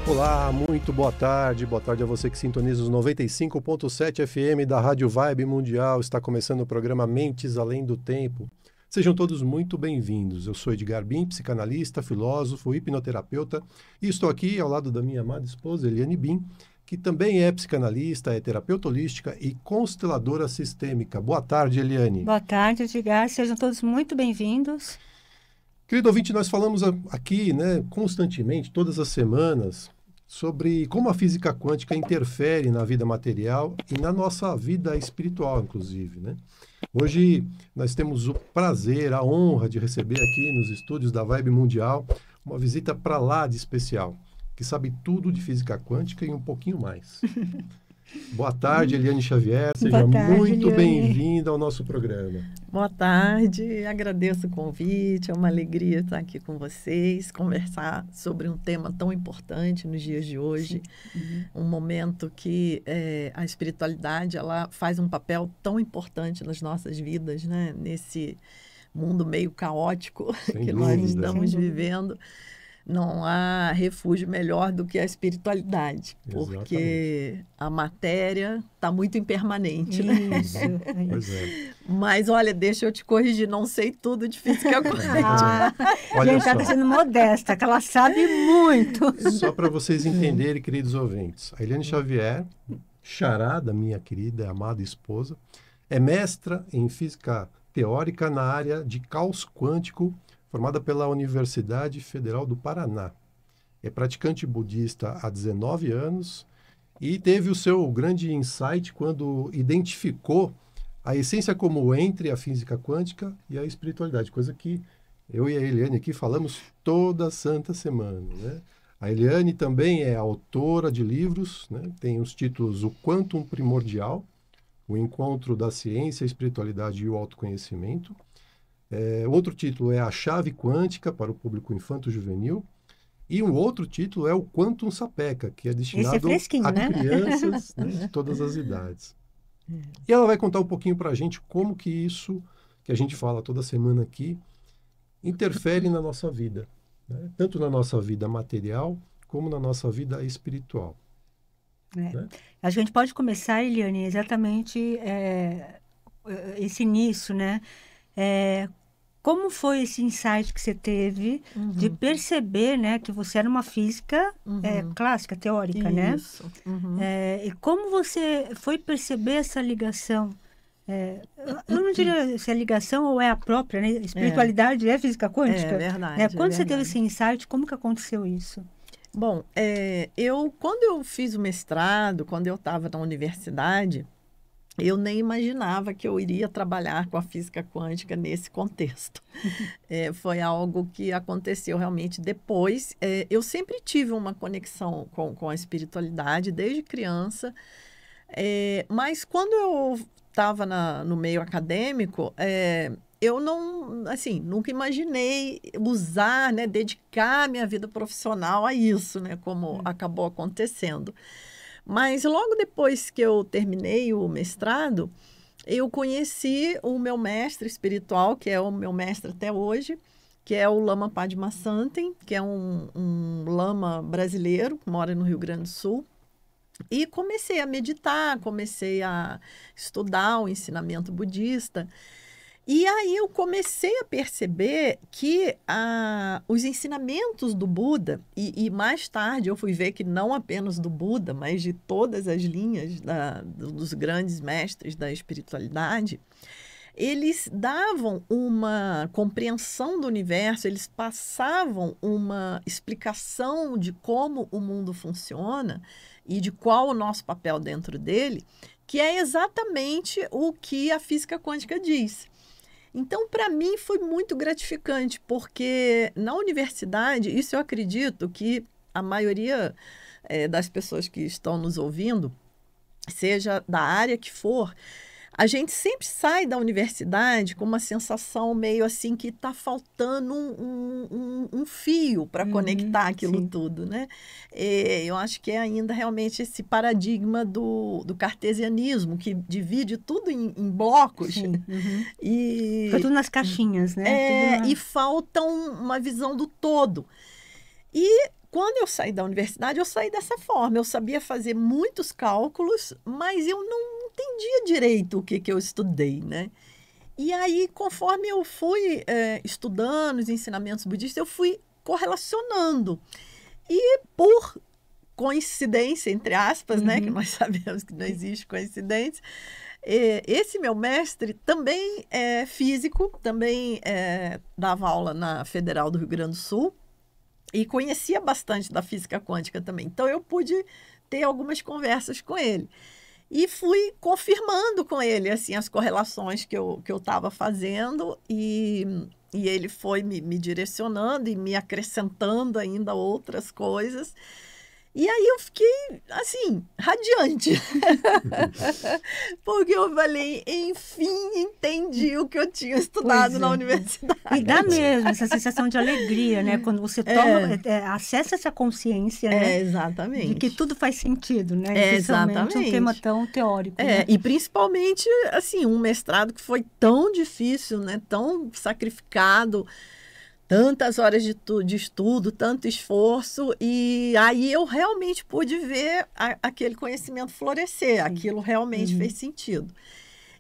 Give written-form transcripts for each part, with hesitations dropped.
Olá, muito boa tarde a você que sintoniza os 95.7 FM da Rádio Vibe Mundial. Está começando o programa Mentes Além do Tempo. Sejam todos muito bem-vindos. Eu sou Edgar Bim, psicanalista, filósofo, hipnoterapeuta, e estou aqui ao lado da minha amada esposa, Eliane Bim, que também é psicanalista, é terapeuta holística e consteladora sistêmica. Boa tarde, Eliane. Boa tarde, Edgar. Sejam todos muito bem-vindos. Querido ouvinte, nós falamos aqui, constantemente, todas as semanas, sobre como a física quântica interfere na vida material e na nossa vida espiritual, inclusive, né? Hoje nós temos o prazer, a honra de receber aqui nos estúdios da Vibe Mundial uma visita para lá de especial, que sabe tudo de física quântica e um pouquinho mais. Boa tarde, Eliane Xavier. Seja muito bem-vinda ao nosso programa. Boa tarde, agradeço o convite, é uma alegria estar aqui com vocês, conversar sobre um tema tão importante nos dias de hoje, um momento que a espiritualidade ela faz um papel tão importante nas nossas vidas, né? Nesse mundo meio caótico que nós estamos vivendo. Não há refúgio melhor do que a espiritualidade, porque a matéria está muito impermanente, né? Isso. Pois é. Mas, olha, deixa eu te corrigir, não sei tudo de física quântica. Olha gente, está sendo modesta, que ela sabe muito. Só para vocês entenderem, queridos ouvintes, a Eliane Xavier, xará da minha querida e amada esposa, é mestra em física teórica na área de caos quântico, formada pela Universidade Federal do Paraná. É praticante budista há 19 anos e teve o seu grande insight quando identificou a essência comum entre a física quântica e a espiritualidade, coisa que eu e a Eliane aqui falamos toda santa semana, né? A Eliane também é autora de livros, né? Tem os títulos O Quantum Primordial, O Encontro da Ciência, a Espiritualidade e o Autoconhecimento. Outro título é A Chave Quântica para o Público Infanto-Juvenil. E um outro título é o Quantum Sapeca, que é destinado a crianças, né, de todas as idades. E ela vai contar um pouquinho para a gente como que isso, que a gente fala toda semana aqui, interfere na nossa vida, né? Tanto na nossa vida material como na nossa vida espiritual. Né? A gente pode começar, Eliane, exatamente esse início, né? Como foi esse insight que você teve de perceber, né, que você era uma física clássica, teórica, né? Isso. E como você foi perceber essa ligação? Eu não diria se é ligação ou é a própria, né? Espiritualidade é física quântica? É verdade. Quando você teve esse insight, como que aconteceu isso? Bom, quando eu fiz o mestrado, quando eu estava na universidade, eu nem imaginava que eu iria trabalhar com a física quântica nesse contexto. Foi algo que aconteceu realmente depois. Eu sempre tive uma conexão com a espiritualidade desde criança, mas quando eu estava no meio acadêmico, eu não, assim, nunca imaginei usar, né, dedicar minha vida profissional a isso, né, como acabou acontecendo. Mas logo depois que eu terminei o mestrado, eu conheci o meu mestre espiritual, que é o meu mestre até hoje, que é o Lama Padmasambhava, que é um lama brasileiro, que mora no Rio Grande do Sul. E comecei a meditar, comecei a estudar o ensinamento budista. E aí eu comecei a perceber que os ensinamentos do Buda, e mais tarde eu fui ver que não apenas do Buda, mas de todas as linhas dos grandes mestres da espiritualidade, eles davam uma compreensão do universo, eles passavam uma explicação de como o mundo funciona e de qual o nosso papel dentro dele, que é exatamente o que a física quântica diz. Então, para mim, foi muito gratificante, porque na universidade, isso eu acredito que a maioria das pessoas que estão nos ouvindo, seja da área que for, a gente sempre sai da universidade com uma sensação meio assim que está faltando um fio para conectar aquilo tudo, né? Eu acho que é ainda realmente esse paradigma do cartesianismo, que divide tudo em blocos. Sim. E fica tudo nas caixinhas, né? E falta uma visão do todo. E quando eu saí da universidade, eu saí dessa forma. Eu sabia fazer muitos cálculos, mas eu não entendia direito o que eu estudei, né? E aí, conforme eu fui estudando os ensinamentos budistas, eu fui correlacionando. E por coincidência, entre aspas, né? Que nós sabemos que não existe coincidência, esse meu mestre também é físico, também dava aula na Federal do Rio Grande do Sul, e conhecia bastante da física quântica também. Então, eu pude ter algumas conversas com ele. E fui confirmando com ele assim, as correlações que eu estava fazendo, e ele foi me direcionando e me acrescentando ainda outras coisas. E aí eu fiquei, assim, radiante. Porque eu falei, enfim, entendi o que eu tinha estudado na universidade. E dá mesmo essa sensação de alegria, né? Quando você acessa essa consciência, né? Exatamente. De que tudo faz sentido, né? Exatamente. Um tema tão teórico. Né? E principalmente, assim, um mestrado que foi tão difícil, né? Tão sacrificado, tantas horas de estudo, tanto esforço, e aí eu realmente pude ver aquele conhecimento florescer, aquilo realmente fez sentido.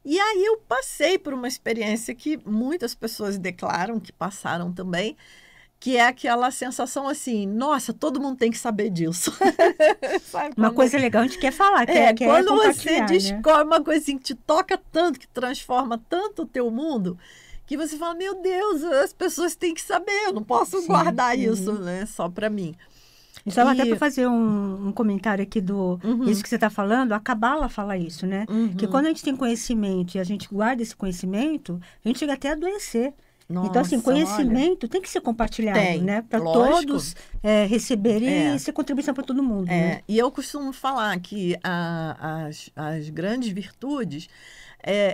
E aí eu passei por uma experiência que muitas pessoas declaram que passaram também, que é aquela sensação assim, nossa, todo mundo tem que saber disso. Sabe, uma coisa legal a gente quer falar, quando você descobre né? uma coisa assim, que te toca tanto, que transforma tanto o teu mundo, que você fala, meu Deus, as pessoas têm que saber, eu não posso guardar isso, né, só para mim. Só até para fazer um comentário aqui isso que você está falando, a Cabala fala isso, né? Que quando a gente tem conhecimento e a gente guarda esse conhecimento, a gente chega até a adoecer. Nossa, então, assim, conhecimento tem que ser compartilhado, né? Para todos receberem e ser contribuição para todo mundo. Né? E eu costumo falar que as grandes virtudes,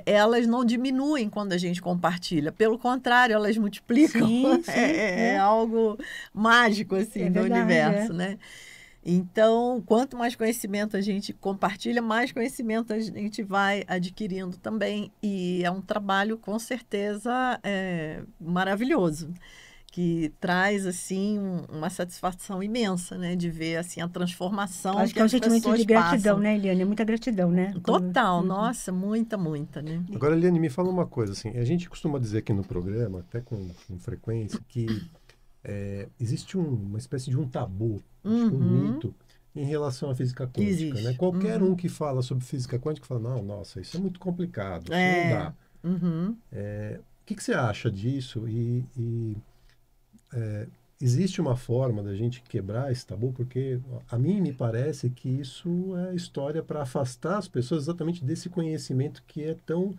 elas não diminuem quando a gente compartilha. Pelo contrário, elas multiplicam. Sim, é algo mágico, assim, do universo, né? Então, quanto mais conhecimento a gente compartilha, mais conhecimento a gente vai adquirindo também. E é um trabalho, com certeza, maravilhoso, que traz, assim, uma satisfação imensa, né? De ver, assim, a transformação. Acho que é um sentimento de gratidão, né, Eliane? É muita gratidão, né? Total, nossa, muita, né? Agora, Eliane, me fala uma coisa, assim, a gente costuma dizer aqui no programa, até com frequência, que existe uma espécie de um tabu, um mito em relação à física quântica, né? Qualquer um que fala sobre física quântica fala, não, nossa, isso é muito complicado, isso não dá. O que você acha disso? Existe uma forma da gente quebrar esse tabu? Porque a mim me parece que isso é história para afastar as pessoas exatamente desse conhecimento que é tão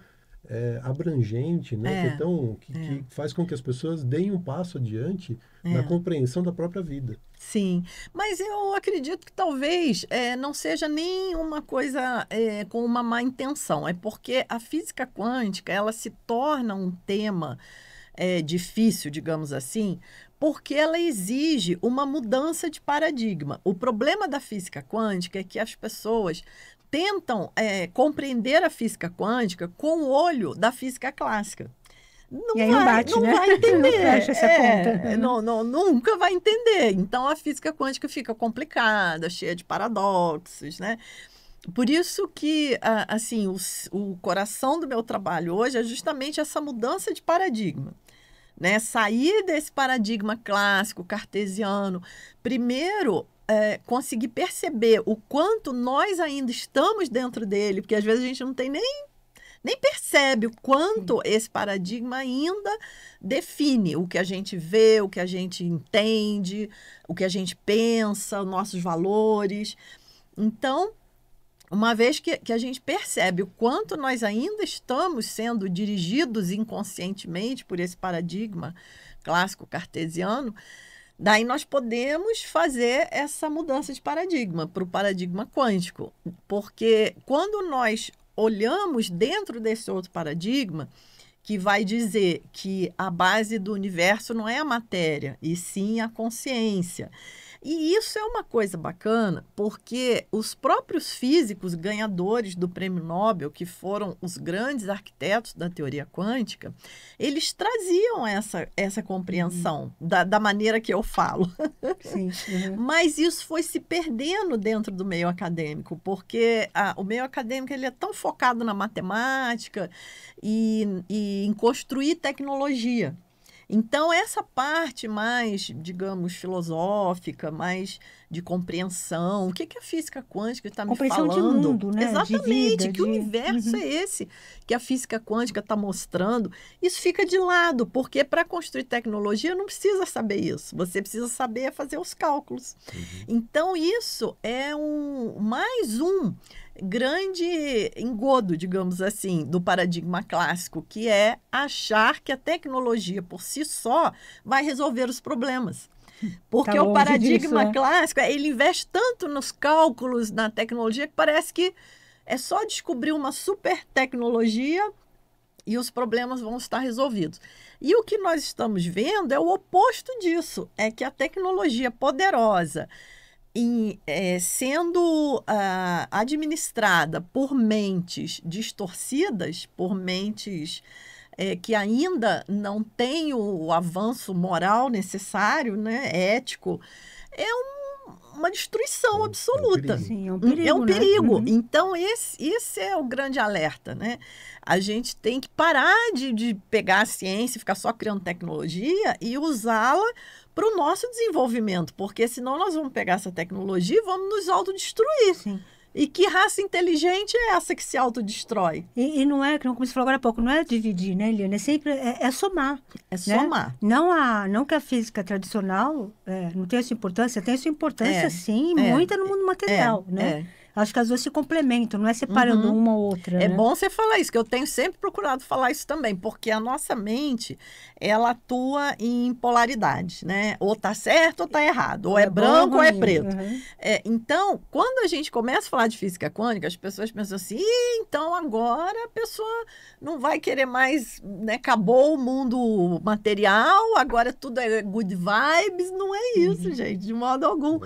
abrangente, né? Que faz com que as pessoas deem um passo adiante na compreensão da própria vida. Sim, mas eu acredito que talvez não seja nem uma coisa com uma má intenção. É porque a física quântica, ela se torna um tema difícil, digamos assim, porque ela exige uma mudança de paradigma. O problema da física quântica é que as pessoas tentam compreender a física quântica com o olho da física clássica. Não vai entender. Não fecha essa conta. Nunca vai entender. Então, a física quântica fica complicada, cheia de paradoxos, né? Por isso que, assim, o coração do meu trabalho hoje é justamente essa mudança de paradigma, né? Sair desse paradigma clássico, cartesiano. Primeiro, conseguir perceber o quanto nós ainda estamos dentro dele, porque às vezes a gente não tem nem percebe o quanto esse paradigma ainda define o que a gente vê, o que a gente entende, o que a gente pensa, os nossos valores. Então, uma vez que a gente percebe o quanto nós ainda estamos sendo dirigidos inconscientemente por esse paradigma clássico cartesiano, daí nós podemos fazer essa mudança de paradigma para o paradigma quântico. Porque quando nós olhamos dentro desse outro paradigma que vai dizer que a base do universo não é a matéria, e sim a consciência. E isso é uma coisa bacana, porque os próprios físicos ganhadores do Prêmio Nobel, que foram os grandes arquitetos da teoria quântica, eles traziam essa compreensão da maneira que eu falo. Sim. Uhum. Mas isso foi se perdendo dentro do meio acadêmico, porque o meio acadêmico ele é tão focado na matemática e em construir tecnologia. Então, essa parte mais, digamos, filosófica, mais de compreensão, o que a física quântica está me Compreensão falando? de mundo, né? Exatamente, De vida, que universo é esse que a física quântica está mostrando? Isso fica de lado, porque para construir tecnologia não precisa saber isso, você precisa saber fazer os cálculos. Então, isso é mais um grande engodo, digamos assim, do paradigma clássico, que é achar que a tecnologia por si só vai resolver os problemas. Porque o paradigma clássico, ele investe tanto nos cálculos, na tecnologia, que parece que é só descobrir uma super tecnologia e os problemas vão estar resolvidos. E o que nós estamos vendo é o oposto disso, é que a tecnologia poderosa, sendo administrada por mentes distorcidas, por mentes que ainda não têm o avanço moral necessário, né, ético, é uma destruição absoluta. Sim, é um perigo. É um perigo. Né? Então, esse é o grande alerta, né? A gente tem que parar de pegar a ciência e ficar só criando tecnologia e usá-la para o nosso desenvolvimento, porque senão nós vamos pegar essa tecnologia e vamos nos autodestruir. Sim. E que raça inteligente é essa que se autodestrói? E não é, como você falou agora há pouco, não é dividir, né, Eliane? É sempre somar. É somar. Né? Não que a física tradicional não tenha sua importância, tem sua importância sim, muita no mundo material, né? Acho que as duas se complementam, não é separando uma ou outra. É né? bom você falar isso, que eu tenho sempre procurado falar isso também, porque a nossa mente, ela atua em polaridade, né? Ou tá certo ou tá errado, ou é branco ou é preto. Uhum. Então, quando a gente começa a falar de física quântica, as pessoas pensam assim, então agora a pessoa não vai querer mais, né? Acabou o mundo material, agora tudo é good vibes. Não é isso, gente, de modo algum.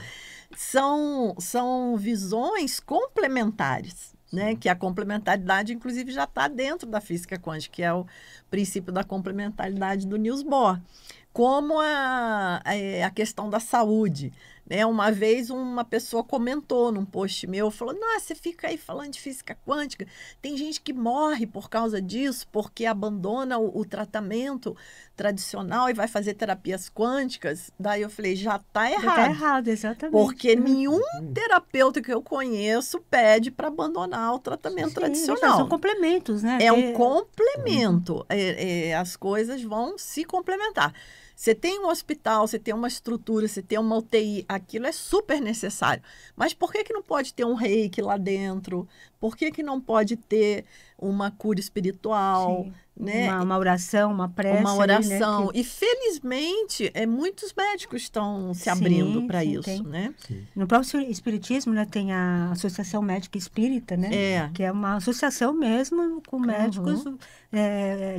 São visões complementares, né? Que a complementaridade, inclusive, já está dentro da física quântica, que é o princípio da complementaridade do Niels Bohr. Como a questão da saúde. Né? Uma vez uma pessoa comentou num post meu, falou, nossa, você fica aí falando de física quântica, tem gente que morre por causa disso, porque abandona o tratamento tradicional e vai fazer terapias quânticas. Daí eu falei, já está errado. Já está errado, exatamente. Porque nenhum terapeuta que eu conheço pede para abandonar o tratamento tradicional. São complementos, né? É um complemento. As coisas vão se complementar. Você tem um hospital, você tem uma estrutura, você tem uma UTI, aquilo é super necessário. Mas por que não pode ter um reiki lá dentro? Por que não pode ter uma cura espiritual? Sim. Né? Uma oração, uma prece. Uma oração. Ali, né? E, felizmente, muitos médicos estão se abrindo para isso. Tem. Né? No próprio espiritismo, né, tem a Associação Médica Espírita, né? Que é uma associação mesmo com médicos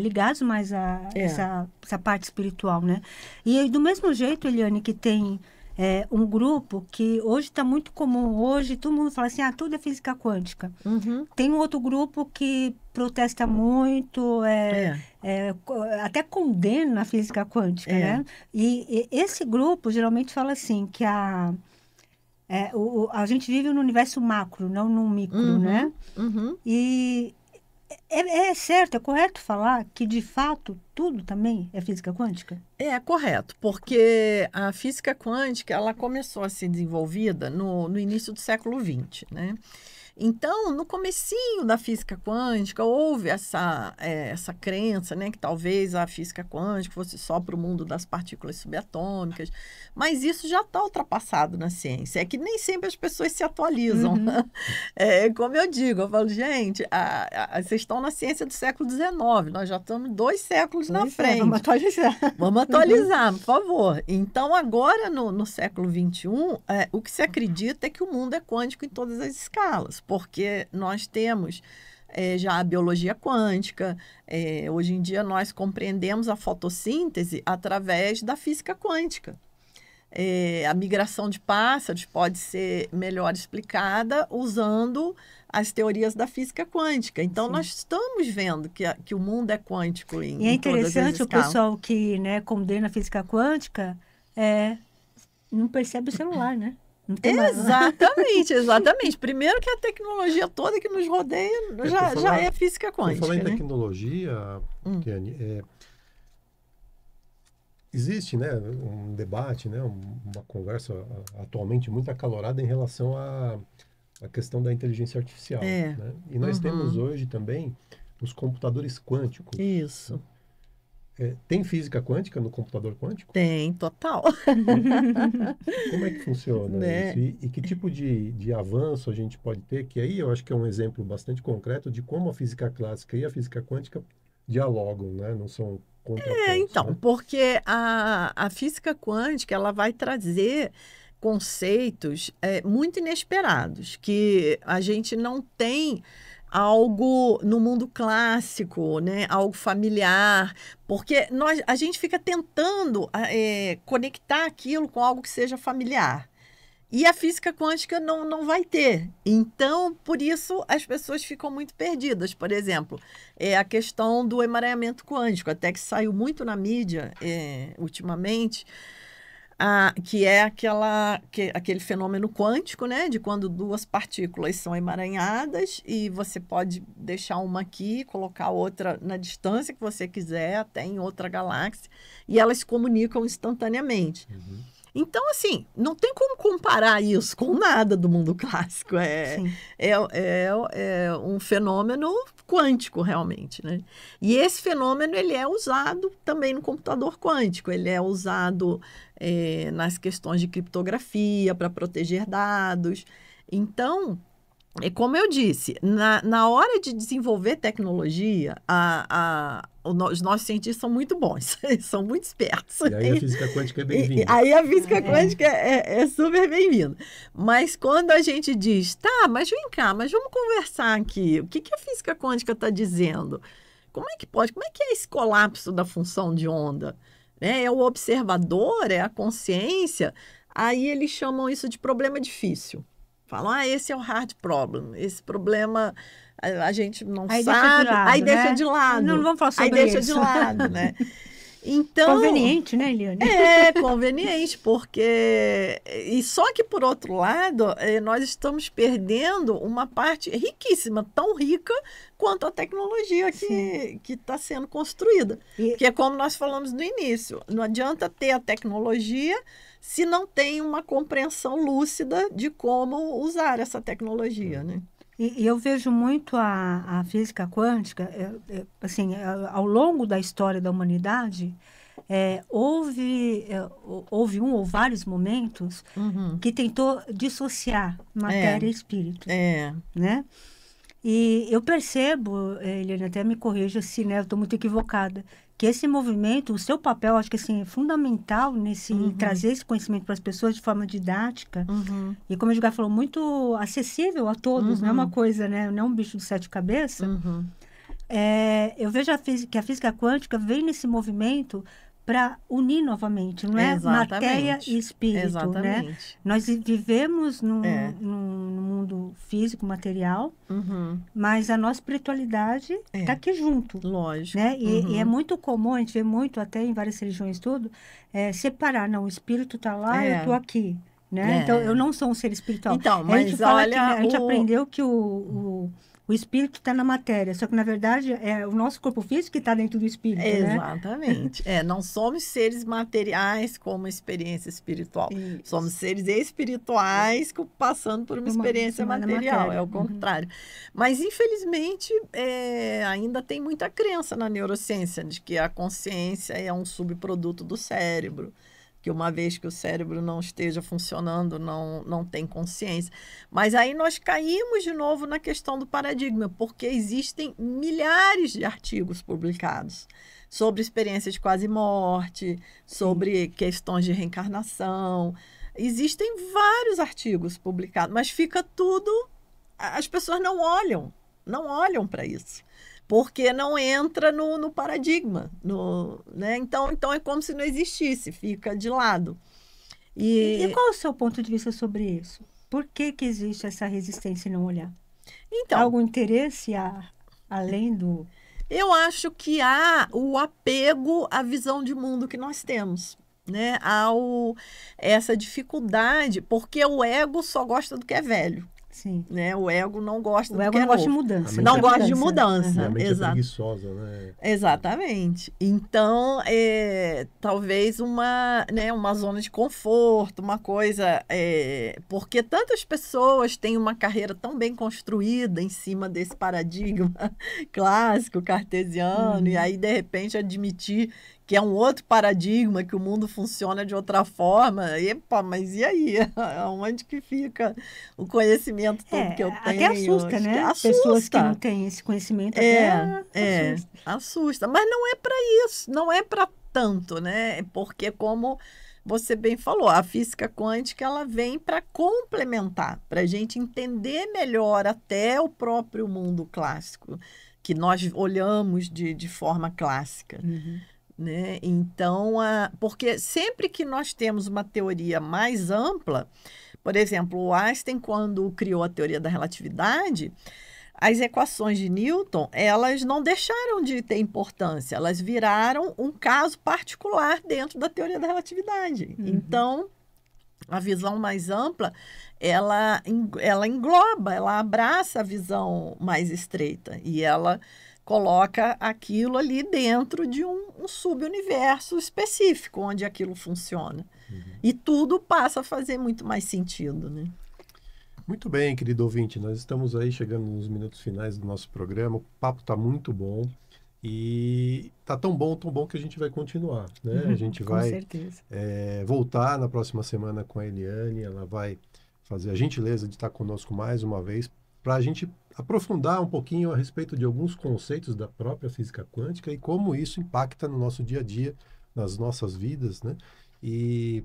ligados mais a essa parte espiritual. Né? E do mesmo jeito, Eliane, que tem um grupo que hoje está muito comum. Hoje todo mundo fala assim, tudo é física quântica. Uhum. Tem um outro grupo que protesta muito, até condena a física quântica, né? E esse grupo geralmente fala assim, que a gente vive no universo macro, não no micro, né? Uhum. E é certo, é correto falar que, de fato, tudo também é física quântica? É correto, porque a física quântica ela começou a ser desenvolvida no início do século XX, né? Então, no comecinho da física quântica, houve essa crença, né, que talvez a física quântica fosse só para o mundo das partículas subatômicas, mas isso já está ultrapassado na ciência. É que nem sempre as pessoas se atualizam. Uhum. Como eu digo, eu falo, gente, vocês estão na ciência do século XIX, nós já estamos 2 séculos na frente. Vamos atualizar. Vamos atualizar, por favor. Então, agora, no século XXI, o que se acredita é que o mundo é quântico em todas as escalas, porque nós temos já a biologia quântica. Hoje em dia, nós compreendemos a fotossíntese através da física quântica. A migração de pássaros pode ser melhor explicada usando as teorias da física quântica. Então, nós estamos vendo que o mundo é quântico em todas as escalas. E é interessante o pessoal que, né, condena a física quântica não percebe o celular, né? Não tem Exatamente. Primeiro que a tecnologia toda que nos rodeia já é física quântica. Por falar em né? tecnologia, Tiane, existe, né, um debate, né, uma conversa atualmente muito acalorada em relação à questão da inteligência artificial. Né? E nós temos hoje também os computadores quânticos. Isso. Tem física quântica no computador quântico? Tem, total. Como é que funciona isso? E que tipo de avanço a gente pode ter? Que aí eu acho que é um exemplo bastante concreto de como a física clássica e a física quântica dialogam, né? Não são contrapontos. Então, né? porque a física quântica ela vai trazer conceitos muito inesperados, que a gente não tem algo no mundo clássico, né? Algo familiar, porque a gente fica tentando conectar aquilo com algo que seja familiar. E a física quântica não vai ter. Então, por isso, as pessoas ficam muito perdidas. Por exemplo, a questão do emaranhamento quântico, até que saiu muito na mídia ultimamente, que é aquele fenômeno quântico, né? De quando duas partículas são emaranhadas e você pode deixar uma aqui, colocar outra na distância que você quiser, até em outra galáxia, e elas se comunicam instantaneamente. Então, assim, não tem como comparar isso com nada do mundo clássico. É um fenômeno quântico, realmente, né? E esse fenômeno, ele é usado também no computador quântico. Ele é usado nas questões de criptografia, para proteger dados. Então, como eu disse, na hora de desenvolver tecnologia, os nossos cientistas são muito bons, são muito espertos. E aí a física quântica é bem-vinda. Aí a física quântica é super bem-vinda. Mas quando a gente diz, mas vem cá, mas vamos conversar aqui, o que a física quântica está dizendo? Como é que pode? Como é que é esse colapso da função de onda? É o observador, é a consciência? Aí eles chamam isso de problema difícil. Falam, esse é o hard problem. Esse problema a gente não sabe. Aí deixa de lado. Não vamos falar sobre isso. Aí deixa de lado, né? Então, conveniente, né, Eliane? Conveniente, porque... E só que, por outro lado, nós estamos perdendo uma parte riquíssima, tão rica quanto a tecnologia que está sendo construída. Que é como nós falamos no início. Não adianta ter a tecnologia se não tem uma compreensão lúcida de como usar essa tecnologia, né? E eu vejo muito a física quântica, assim, ao longo da história da humanidade, houve um ou vários momentos que tentou dissociar matéria e espírito, né? E eu percebo, Eliane, até me corrija se eu estou muito equivocada, que esse movimento, o seu papel, acho que assim, é fundamental nesse trazer esse conhecimento para as pessoas de forma didática. E como o Edgar falou, muito acessível a todos, não é uma coisa, né? Não é um bicho de sete cabeças. Eu vejo que a física quântica vem nesse movimento para unir novamente, não é? Matéria e espírito, né? Nós vivemos no mundo físico, material, mas a nossa espiritualidade está aqui junto. Lógico. Né? E é muito comum, a gente vê muito até em várias religiões tudo, separar, não, o espírito está lá, eu estou aqui. Né? Então, eu não sou um ser espiritual. Então, mas olha... a gente aprendeu que o espírito está na matéria, só que, na verdade, é o nosso corpo físico que está dentro do espírito, Exatamente. né? Não somos seres materiais com uma experiência espiritual. Isso. Somos seres espirituais passando por uma experiência material. É o contrário. Mas, infelizmente, ainda tem muita crença na neurociência de que a consciência é um subproduto do cérebro, que uma vez que o cérebro não esteja funcionando, não tem consciência. Mas aí nós caímos de novo na questão do paradigma, porque existem milhares de artigos publicados sobre experiência de quase morte, sobre questões de reencarnação. Existem vários artigos publicados, mas fica tudo... As pessoas não olham não olham para isso, porque não entra no paradigma, né? Então é como se não existisse, fica de lado. E qual é o seu ponto de vista sobre isso? Por que existe essa resistência em não olhar? Então, há algum interesse além do... Eu acho que há o apego à visão de mundo que nós temos, né? Essa dificuldade, porque o ego só gosta do que é velho. Sim. Né? O ego não gosta do que é novo. O ego não gosta de mudança. Não gosta de mudança. A mente é preguiçosa, né? Exatamente. Então, talvez uma zona de conforto, uma coisa... porque tantas pessoas têm uma carreira tão bem construída em cima desse paradigma clássico, cartesiano, e aí, de repente, admitir que é um outro paradigma, que o mundo funciona de outra forma. Epa, mas e aí? Onde que fica o conhecimento todo que eu tenho? Até assusta, né? Assusta. Pessoas que não têm esse conhecimento assusta. Mas não é para isso, não é para tanto, né? Porque, como você bem falou, a física quântica ela vem para complementar, para a gente entender melhor até o próprio mundo clássico, que nós olhamos de forma clássica. Né? Então, porque sempre que nós temos uma teoria mais ampla, por exemplo, o Einstein, quando criou a teoria da relatividade, as equações de Newton, elas não deixaram de ter importância, elas viraram um caso particular dentro da teoria da relatividade. Então, a visão mais ampla, ela engloba, ela abraça a visão mais estreita e ela coloca aquilo ali dentro de um subuniverso específico, onde aquilo funciona. E tudo passa a fazer muito mais sentido, né? Muito bem, querido ouvinte. Nós estamos aí chegando nos minutos finais do nosso programa. O papo está muito bom. E está tão bom que a gente vai continuar, né? A gente vai voltar na próxima semana com a Eliane. Ela vai fazer a gentileza de estar conosco mais uma vez para a gente aprofundar um pouquinho a respeito de alguns conceitos da própria física quântica e como isso impacta no nosso dia a dia, nas nossas vidas, né? E,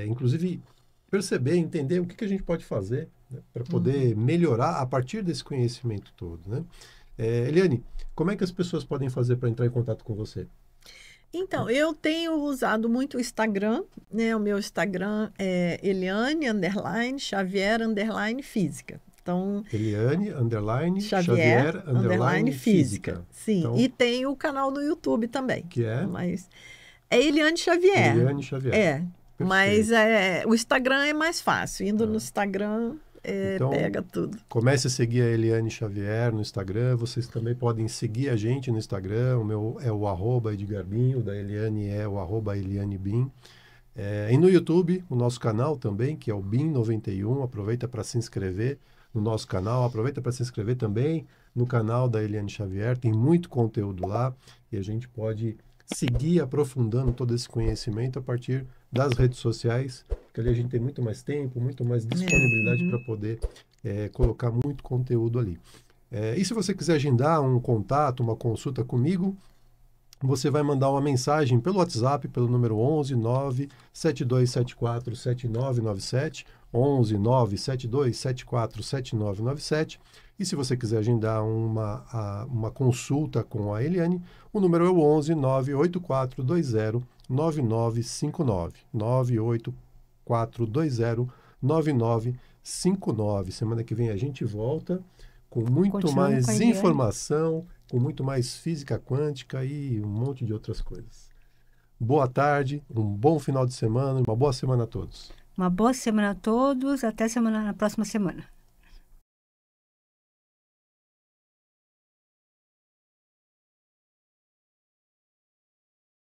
inclusive, perceber, entender o que a gente pode fazer, né, para poder melhorar a partir desse conhecimento todo, né? Eliane, como é que as pessoas podem fazer para entrar em contato com você? Então, eu tenho usado muito o Instagram, né? O meu Instagram é Eliane_Xavier_Física. Então, Eliane_Xavier_Física. Sim, então, e tem o canal no YouTube também. Que é? Mas é Eliane Xavier. Eliane Xavier. Perfeito. Mas o Instagram é mais fácil. Indo no Instagram, então, pega tudo. Comece a seguir a Eliane Xavier no Instagram. Vocês também podem seguir a gente no Instagram. O meu é o @edgarbim, o da Eliane é o @elianebim. E no YouTube, o nosso canal também, que é o BIM91. Aproveita para se inscrever no nosso canal. Aproveita para se inscrever também no canal da Eliane Xavier. Tem muito conteúdo lá e a gente pode seguir aprofundando todo esse conhecimento a partir das redes sociais, porque ali a gente tem muito mais tempo, muito mais disponibilidade para poder colocar muito conteúdo ali. E se você quiser agendar um contato, uma consulta comigo, você vai mandar uma mensagem pelo WhatsApp, pelo número 11 97274 7997, 11 97274 7997. E se você quiser agendar uma consulta com a Eliane, o número é o 11 98420 9959. 98420 9959. Semana que vem a gente volta com muito mais informação, com muito mais física quântica e um monte de outras coisas. Boa tarde, um bom final de semana, uma boa semana a todos. Uma boa semana a todos, até na próxima semana.